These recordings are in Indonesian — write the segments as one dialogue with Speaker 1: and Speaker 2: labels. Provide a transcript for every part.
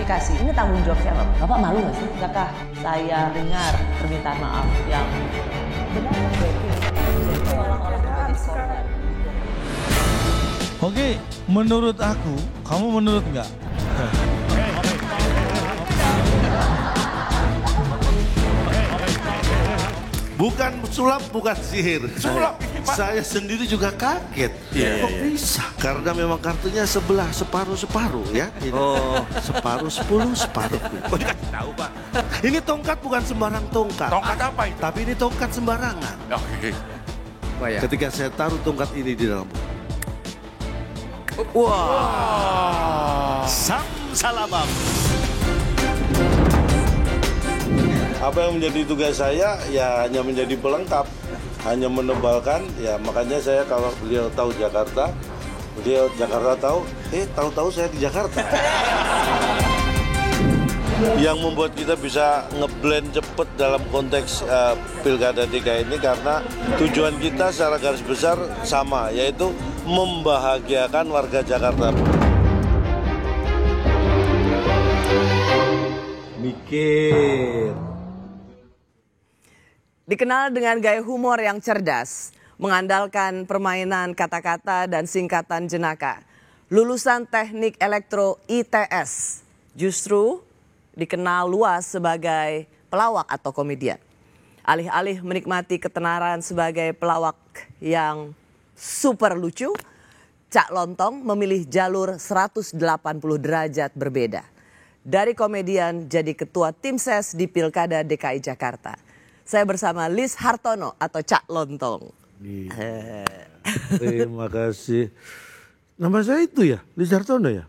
Speaker 1: klarifikasi. Ini tanggung jawab siapa? Bapak malu nggak sih? Apakah saya dengar permintaan maaf yang benar?
Speaker 2: Oke, menurut aku, kamu menurut nggak?
Speaker 3: Bukan sulap, bukan sihir. Sulap. Saya sendiri juga kaget. Kok bisa? Karena memang kartunya sebelah, separuh-separuh ya. Ini. Oh, separuh 10, separuh.
Speaker 4: Oh, dikasih tahu, Pak.
Speaker 3: Ini tongkat bukan sembarang tongkat.
Speaker 4: Tongkat apa itu?
Speaker 3: Tapi ini tongkat sembarangan.
Speaker 4: Oke.
Speaker 3: Ketika saya taruh tongkat ini di dalam.
Speaker 4: Wah.
Speaker 3: Sam salabam. Apa yang menjadi tugas saya ya hanya menjadi pelengkap, hanya menebalkan ya, makanya saya kalau beliau tahu Jakarta, beliau Jakarta tahu, tahu-tahu saya di Jakarta. Yang membuat kita bisa ngeblend cepet dalam konteks Pilkada DKI ini karena tujuan kita secara garis besar sama, yaitu membahagiakan warga Jakarta. Mikir.
Speaker 1: Dikenal dengan gaya humor yang cerdas, mengandalkan permainan kata-kata dan singkatan jenaka. Lulusan Teknik Elektro ITS justru dikenal luas sebagai pelawak atau komedian. Alih-alih menikmati ketenaran sebagai pelawak yang super lucu, Cak Lontong memilih jalur 180 derajat berbeda. Dari komedian jadi ketua tim ses di Pilkada DKI Jakarta. Saya bersama Liz Hartono atau Cak Lontong.
Speaker 3: Terima kasih. Nama saya itu ya, Liz Hartono ya?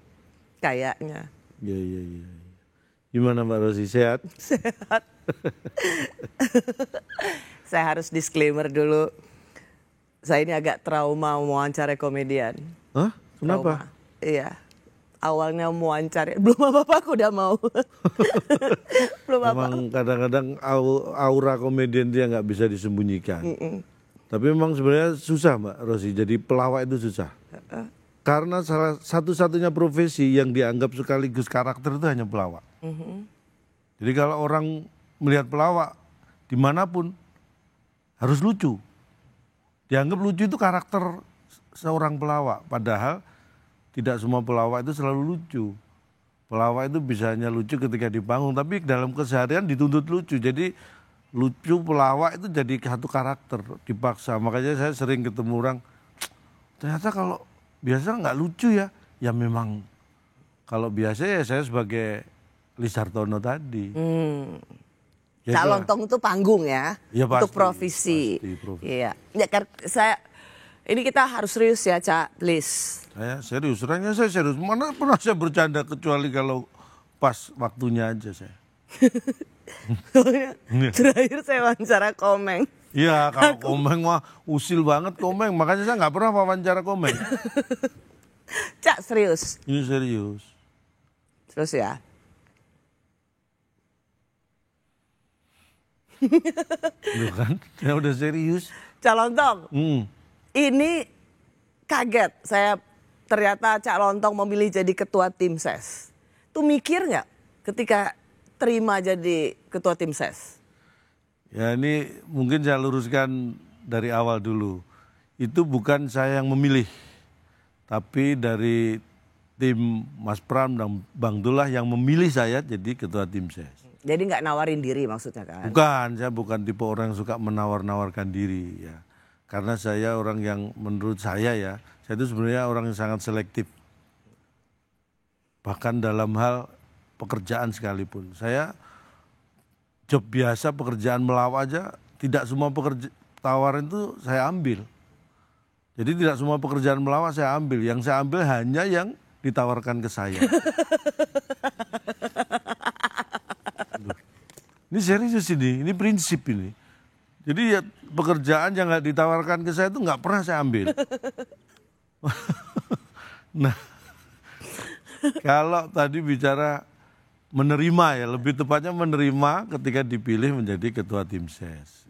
Speaker 1: Kayaknya.
Speaker 3: Iya. Gimana Mbak Rosi, sehat?
Speaker 1: Sehat. Saya harus disclaimer dulu. Saya ini agak trauma mewawancarai komedian.
Speaker 3: Hah? Kenapa?
Speaker 1: Trauma. Iya. Awalnya mau wawancara, belum apa-apa aku udah mau. Belum apa.
Speaker 3: Memang kadang-kadang aura komedian dia nggak bisa disembunyikan. Tapi memang sebenarnya susah Mbak Rosi, jadi pelawak itu susah. Karena salah satu-satunya profesi yang dianggap sekaligus karakter itu hanya pelawak. Jadi kalau orang melihat pelawak dimanapun harus lucu. Dianggap lucu itu karakter seorang pelawak, padahal tidak semua pelawak itu selalu lucu. Pelawak itu bisanya lucu ketika di panggung, tapi dalam keseharian dituntut lucu. Jadi lucu pelawak itu jadi satu karakter, dipaksa. Makanya saya sering ketemu orang, ternyata kalau biasa nggak lucu ya. Ya memang kalau biasa ya saya sebagai Liz Hartono tadi. Ya
Speaker 1: Cak Lontong itu panggung ya,
Speaker 3: ya pasti,
Speaker 1: untuk profesi.
Speaker 3: Pasti.
Speaker 1: Iya. Ya, ini kita harus serius ya Cak Liz.
Speaker 3: Saya serius, orangnya saya serius. Mana pernah saya bercanda kecuali kalau pas waktunya aja saya.
Speaker 1: Terakhir saya wawancara Komeng.
Speaker 3: Iya, kalau Komeng mah usil banget Komeng. Makanya saya nggak pernah wawancara Komeng.
Speaker 1: Cak serius.
Speaker 3: Ini serius.
Speaker 1: Terus ya.
Speaker 3: Loh kan, saya udah serius.
Speaker 1: Cak Lontong,
Speaker 3: Hmm.
Speaker 1: ini kaget saya ternyata Cak Lontong memilih jadi ketua tim ses. Tuh mikir nggak ketika terima jadi ketua tim ses?
Speaker 3: Ya ini mungkin saya luruskan dari awal dulu. Itu bukan saya yang memilih. Tapi dari tim Mas Pram dan Bang Dullah yang memilih saya jadi ketua tim ses.
Speaker 1: Jadi nggak nawarin diri maksudnya kan?
Speaker 3: Bukan, saya bukan tipe orang yang suka menawar-nawarkan diri ya. Karena saya orang yang menurut saya ya, saya itu sebenarnya orang yang sangat selektif. Bahkan dalam hal pekerjaan sekalipun. Saya job biasa, pekerjaan melawak aja, tidak semua tawaran itu saya ambil. Jadi tidak semua pekerjaan melawak saya ambil. Yang saya ambil hanya yang ditawarkan ke saya. Ini serius ini prinsip ini. Jadi ya pekerjaan yang nggak ditawarkan ke saya itu nggak pernah saya ambil. Nah, kalau tadi bicara menerima ya, lebih tepatnya menerima ketika dipilih menjadi ketua tim ses.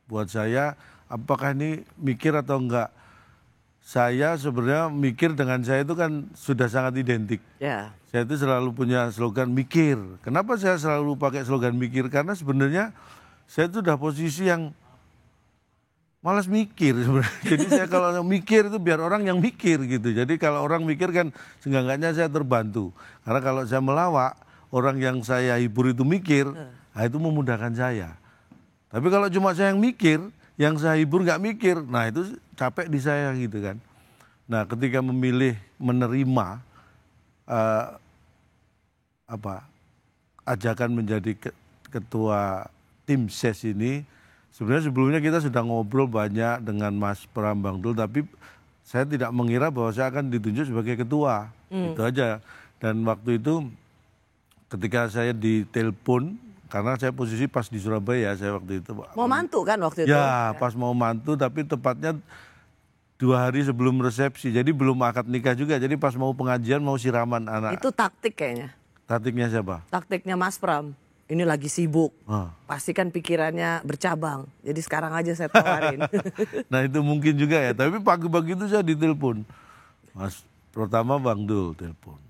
Speaker 3: Buat saya, apakah ini mikir atau enggak? saya sebenarnya mikir dengan saya itu kan sudah sangat identik.
Speaker 1: Ya.
Speaker 3: Saya itu selalu punya slogan mikir. Kenapa saya selalu pakai slogan mikir? Karena sebenarnya saya itu udah posisi yang malas mikir sebenarnya. Jadi saya kalau mikir itu biar orang yang mikir gitu. Jadi kalau orang mikir kan seenggaknya saya terbantu. Karena kalau saya melawak, orang yang saya hibur itu mikir, nah itu memudahkan saya. Tapi kalau cuma saya yang mikir, yang saya hibur nggak mikir, nah itu capek di saya gitu kan. Nah ketika memilih menerima ajakan menjadi ketua tim SES ini, sebenarnya sebelumnya kita sudah ngobrol banyak dengan Mas Pram Bang Dul, tapi saya tidak mengira bahwa saya akan ditunjuk sebagai ketua, itu aja. Dan waktu itu ketika saya ditelepon, karena saya posisi pas di Surabaya, saya waktu itu.
Speaker 1: Mau mantu kan waktu itu?
Speaker 3: Ya, pas mau mantu, tapi tepatnya 2 hari sebelum resepsi, jadi belum akad nikah juga. Jadi pas mau pengajian, mau siraman anak.
Speaker 1: Itu taktik kayaknya.
Speaker 3: Taktiknya siapa?
Speaker 1: Taktiknya Mas Pram. Ini lagi sibuk.
Speaker 3: Ah.
Speaker 1: Pasti kan pikirannya bercabang. Jadi sekarang aja saya tawarin.
Speaker 3: Nah itu mungkin juga ya, tapi pagi-pagi itu saya ditelepon. Mas, pertama Bang Dul telepon.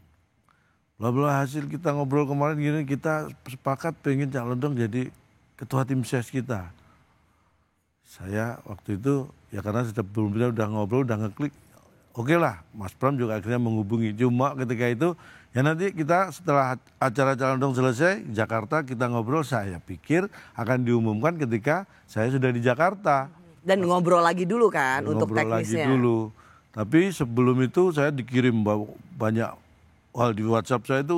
Speaker 3: Bla hasil kita ngobrol kemarin gini, kita sepakat pengen Cak Londong jadi ketua tim SES kita. Saya waktu itu ya karena sebelumnya udah ngobrol, udah ngeklik, oke lah, Mas Pram juga akhirnya menghubungi. Cuma ketika itu ya nanti kita setelah acara Cak Londong selesai Jakarta kita ngobrol, saya pikir akan diumumkan ketika saya sudah di Jakarta.
Speaker 1: Dan ngobrol lagi dulu kan untuk teknisnya.
Speaker 3: Ngobrol lagi dulu. Tapi sebelum itu saya dikirim banyak hal di WhatsApp saya itu,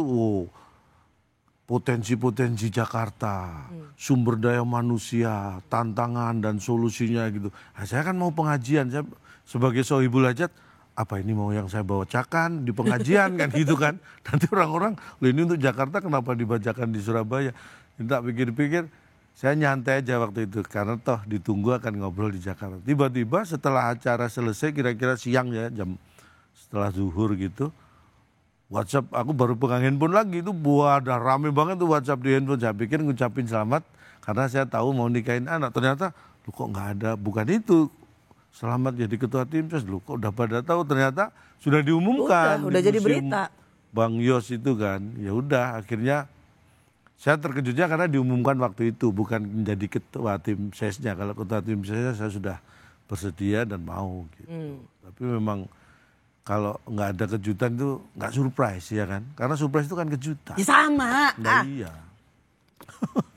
Speaker 3: potensi-potensi Jakarta, sumber daya manusia, tantangan dan solusinya gitu. Nah, saya kan mau pengajian, saya sebagai sohibul hajat, apa ini mau yang saya bacakan di pengajian kan gitu kan. Nanti orang-orang, ini untuk Jakarta kenapa dibacakan di Surabaya. Tak pikir-pikir, saya nyantai aja waktu itu, karena toh ditunggu akan ngobrol di Jakarta. Tiba-tiba setelah acara selesai, kira-kira siang ya, jam setelah zuhur gitu, WhatsApp aku baru pegang handphone lagi itu ada rame banget tuh WhatsApp di handphone. Saya pikir ngucapin selamat karena saya tahu mau nikahin anak. Ternyata lu kok nggak ada, bukan itu. Selamat jadi ketua tim SES, lu kok udah pada tahu, ternyata sudah diumumkan.
Speaker 1: Udah jadi berita.
Speaker 3: Bang Yos itu kan, ya udah akhirnya saya terkejutnya karena diumumkan waktu itu, bukan menjadi ketua tim SES-nya. Kalau ketua tim SES saya sudah bersedia dan mau gitu. Tapi memang kalau nggak ada kejutan itu nggak surprise ya kan, karena surprise itu kan kejutan.
Speaker 1: Ya sama.
Speaker 3: Nah, iya.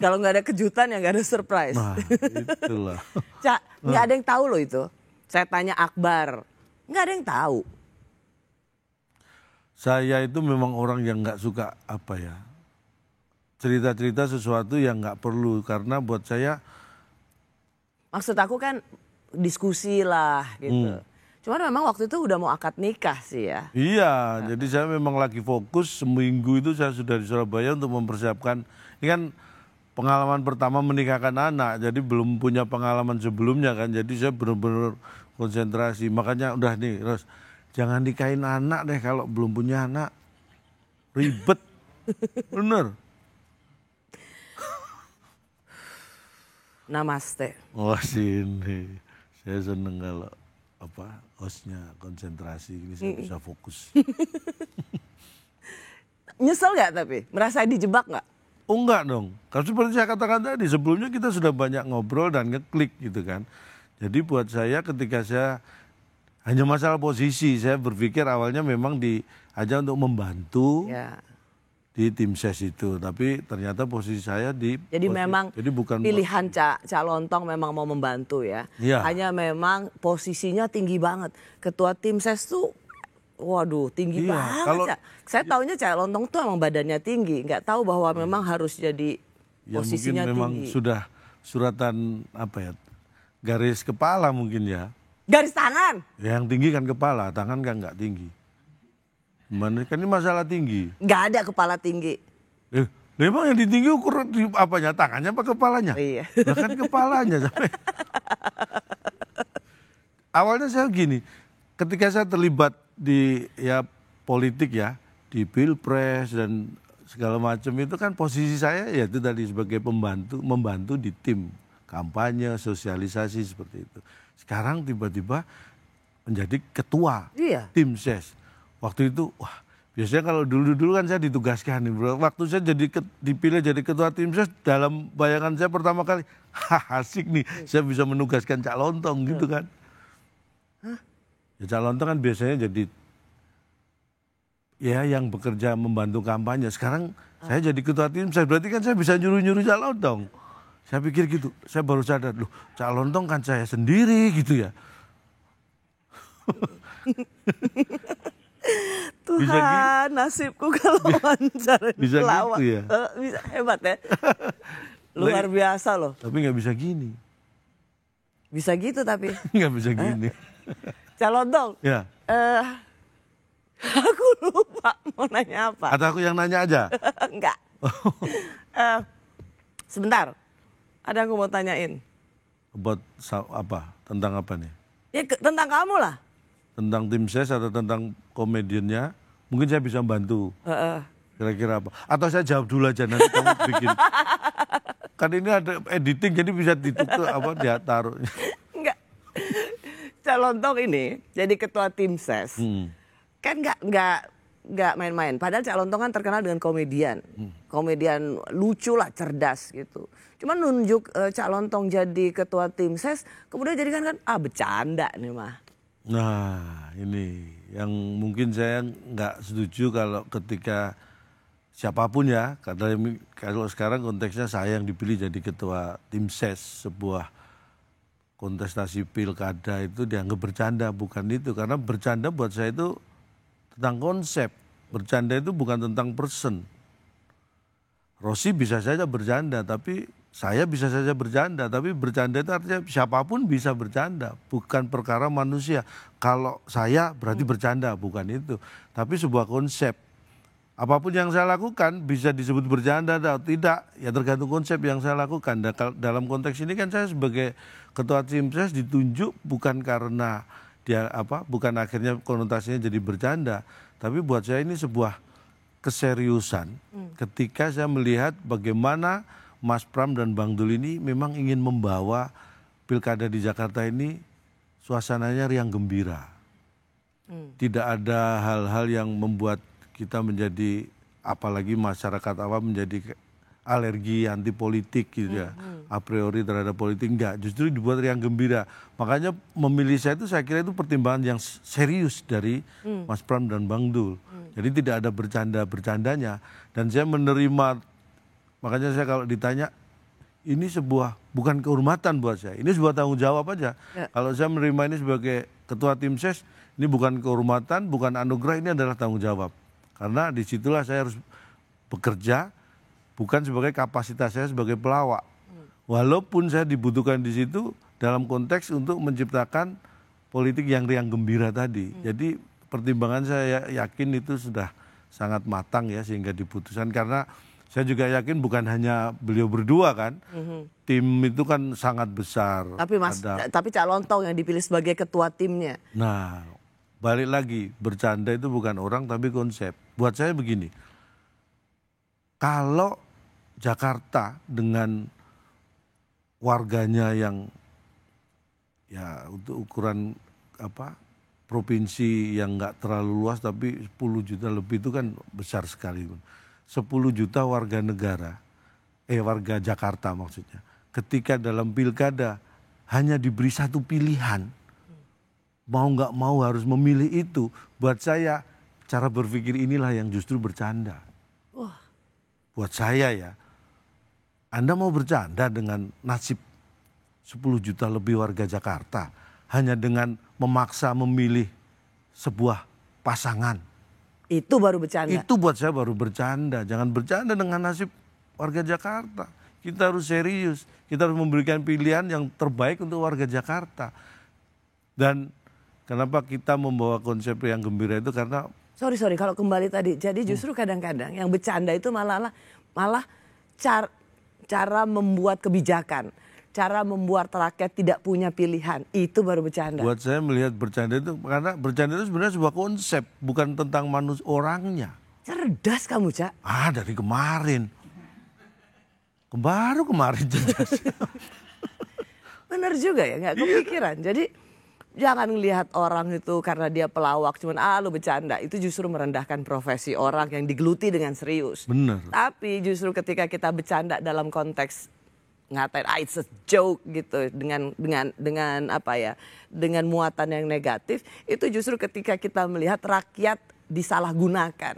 Speaker 1: Kalau nggak ada kejutan ya nggak ada surprise.
Speaker 3: Nah itulah.
Speaker 1: Cak, nggak ada yang tahu loh itu. Saya tanya Akbar, nggak ada yang tahu.
Speaker 3: Saya itu memang orang yang nggak suka cerita-cerita sesuatu yang nggak perlu, karena buat saya.
Speaker 1: Maksud aku kan diskusi lah gitu. Cuman memang waktu itu udah mau akad nikah sih ya.
Speaker 3: Iya, jadi saya memang lagi fokus, seminggu itu saya sudah di Surabaya untuk mempersiapkan. Ini kan pengalaman pertama menikahkan anak, jadi belum punya pengalaman sebelumnya kan. Jadi saya benar-benar konsentrasi. Makanya udah nih, Ros, jangan nikahin anak deh kalau belum punya anak. Ribet, bener.
Speaker 1: Namaste.
Speaker 3: Wah sini, saya seneng kalau hostnya konsentrasi, ini saya bisa fokus.
Speaker 1: Nyesel nggak tapi? Merasa dijebak nggak?
Speaker 3: Oh enggak dong, karena seperti saya katakan tadi, sebelumnya kita sudah banyak ngobrol dan ngeklik gitu kan. Jadi buat saya ketika saya hanya masalah posisi, saya berpikir awalnya memang diajak untuk membantu di tim SES itu, tapi ternyata posisi saya
Speaker 1: jadi memang
Speaker 3: bukan
Speaker 1: pilihan Cak Lontong memang mau membantu ya. Hanya memang posisinya tinggi banget. Ketua tim SES tuh waduh tinggi banget. Saya taunya Cak Lontong tuh emang badannya tinggi, nggak tahu bahwa memang harus jadi posisinya
Speaker 3: mungkin memang
Speaker 1: tinggi.
Speaker 3: Sudah suratan garis kepala mungkin ya.
Speaker 1: Garis tangan.
Speaker 3: Yang tinggi kan kepala, tangan kan nggak tinggi. Gimana? Kan ini masalah tinggi.
Speaker 1: Nggak ada kepala tinggi.
Speaker 3: Memang yang ditinggi ukur apanya, tangannya apa kepalanya?
Speaker 1: Iya.
Speaker 3: Bahkan kepalanya sampai. Awalnya saya gini, ketika saya terlibat di politik ya, di Pilpres dan segala macam itu kan posisi saya ya itu tadi sebagai membantu di tim kampanye, sosialisasi seperti itu. Sekarang tiba-tiba menjadi ketua
Speaker 1: Iya.
Speaker 3: tim ses. Waktu itu, wah biasanya kalau dulu kan saya ditugaskan nih bro. Waktu saya dipilih jadi ketua tim ses, dalam bayangan saya pertama kali, asik nih, saya bisa menugaskan Cak Lontong gitu kan. Ya, Cak Lontong kan biasanya jadi ya yang bekerja membantu kampanye. Sekarang saya jadi ketua tim ses, berarti kan saya bisa nyuruh-nyuruh Cak Lontong. Saya pikir gitu, saya baru sadar, loh Cak Lontong kan saya sendiri gitu ya.
Speaker 1: Tuhan, nasibku kalau wawancara
Speaker 3: bisa
Speaker 1: pelawak.
Speaker 3: gitu ya?
Speaker 1: Bisa, hebat ya. Luar biasa loh.
Speaker 3: Tapi nggak bisa gini.
Speaker 1: Bisa gitu tapi.
Speaker 3: Nggak bisa gini.
Speaker 1: Cak Lontong,
Speaker 3: Ya.
Speaker 1: aku lupa mau nanya apa.
Speaker 3: Atau aku yang nanya aja?
Speaker 1: Enggak. Sebentar, ada aku mau tanyain.
Speaker 3: Apa? Tentang apa nih?
Speaker 1: Ya tentang kamu lah.
Speaker 3: Tentang tim ses atau tentang komediannya? Mungkin saya bisa bantu. Kira-kira apa? Atau saya jawab dulu aja nanti kamu bikin. Kan ini ada editing jadi bisa ditukar dia taruh.
Speaker 1: Enggak. Cak Lontong ini jadi ketua tim ses. Kan nggak main-main. Padahal Cak Lontong kan terkenal dengan komedian. Komedian lucu lah, cerdas gitu. Cuman nunjuk Cak Lontong jadi ketua tim ses, kemudian jadikan kan bercanda nih mah.
Speaker 3: Nah ini yang mungkin saya nggak setuju kalau ketika siapapun ya, kalau sekarang konteksnya saya yang dipilih jadi ketua tim ses sebuah kontestasi pilkada itu dianggap bercanda, bukan itu. Karena bercanda buat saya itu tentang konsep, bercanda itu bukan tentang person. Rossi bisa saja bercanda, tapi saya bisa saja bercanda, tapi bercanda itu artinya siapapun bisa bercanda, bukan perkara manusia. Kalau saya berarti bercanda, bukan itu. Tapi sebuah konsep. Apapun yang saya lakukan bisa disebut bercanda atau tidak, ya tergantung konsep yang saya lakukan. Dalam konteks ini kan saya sebagai ketua tim ses ditunjuk bukan karena bukan akhirnya konotasinya jadi bercanda, tapi buat saya ini sebuah keseriusan ketika saya melihat bagaimana Mas Pram dan Bang Dul ini memang ingin membawa pilkada di Jakarta ini suasananya riang gembira. Tidak ada hal-hal yang membuat kita menjadi, apalagi masyarakat awam menjadi alergi anti politik gitu ya, a priori terhadap politik, enggak, justru dibuat riang gembira. Makanya memilih saya itu saya kira itu pertimbangan yang serius dari Mas Pram dan Bang Dul. Jadi tidak ada bercandanya, dan saya menerima. Makanya saya kalau ditanya, ini bukan kehormatan buat saya, ini sebuah tanggung jawab aja. Ya. Kalau saya menerima ini sebagai ketua tim ses, ini bukan kehormatan, bukan anugerah, ini adalah tanggung jawab. Karena disitulah saya harus bekerja, bukan sebagai kapasitas saya sebagai pelawak. Walaupun saya dibutuhkan di situ dalam konteks untuk menciptakan politik yang riang gembira tadi. Jadi pertimbangan saya yakin itu sudah sangat matang ya, sehingga diputuskan. Karena saya juga yakin bukan hanya beliau berdua kan, tim itu kan sangat besar.
Speaker 1: Tapi Cak Lontong yang dipilih sebagai ketua timnya.
Speaker 3: Nah, balik lagi, bercanda itu bukan orang tapi konsep. Buat saya begini, kalau Jakarta dengan warganya yang ya untuk ukuran provinsi yang nggak terlalu luas tapi 10 juta lebih itu kan besar sekali. 10 juta warga negara, warga Jakarta maksudnya, ketika dalam pilkada hanya diberi satu pilihan, mau nggak mau harus memilih itu, buat saya cara berpikir inilah yang justru bercanda. Buat saya ya, Anda mau bercanda dengan nasib 10 juta lebih warga Jakarta hanya dengan memaksa memilih sebuah pasangan.
Speaker 1: Itu baru bercanda.
Speaker 3: Itu buat saya baru bercanda. Jangan bercanda dengan nasib warga Jakarta. Kita harus serius. Kita harus memberikan pilihan yang terbaik untuk warga Jakarta. Dan kenapa kita membawa konsep yang gembira itu karena...
Speaker 1: Sorry, kalau kembali tadi. Jadi justru kadang-kadang yang bercanda itu malah cara membuat kebijakan. Cara membuat rakyat tidak punya pilihan, itu baru bercanda.
Speaker 3: Buat saya melihat bercanda itu, karena bercanda itu sebenarnya sebuah konsep, bukan tentang orangnya.
Speaker 1: Cerdas kamu, Cak.
Speaker 3: Dari kemarin. Baru kemarin cerdas.
Speaker 1: Benar juga ya, nggak kepikiran. Jadi Jangan ngelihat orang itu karena dia pelawak cuman lu bercanda, itu justru merendahkan profesi orang yang digeluti dengan serius.
Speaker 3: Benar.
Speaker 1: Tapi justru ketika kita bercanda dalam konteks ngatain it's a joke gitu dengan apa ya, dengan muatan yang negatif, itu justru ketika kita melihat rakyat disalahgunakan.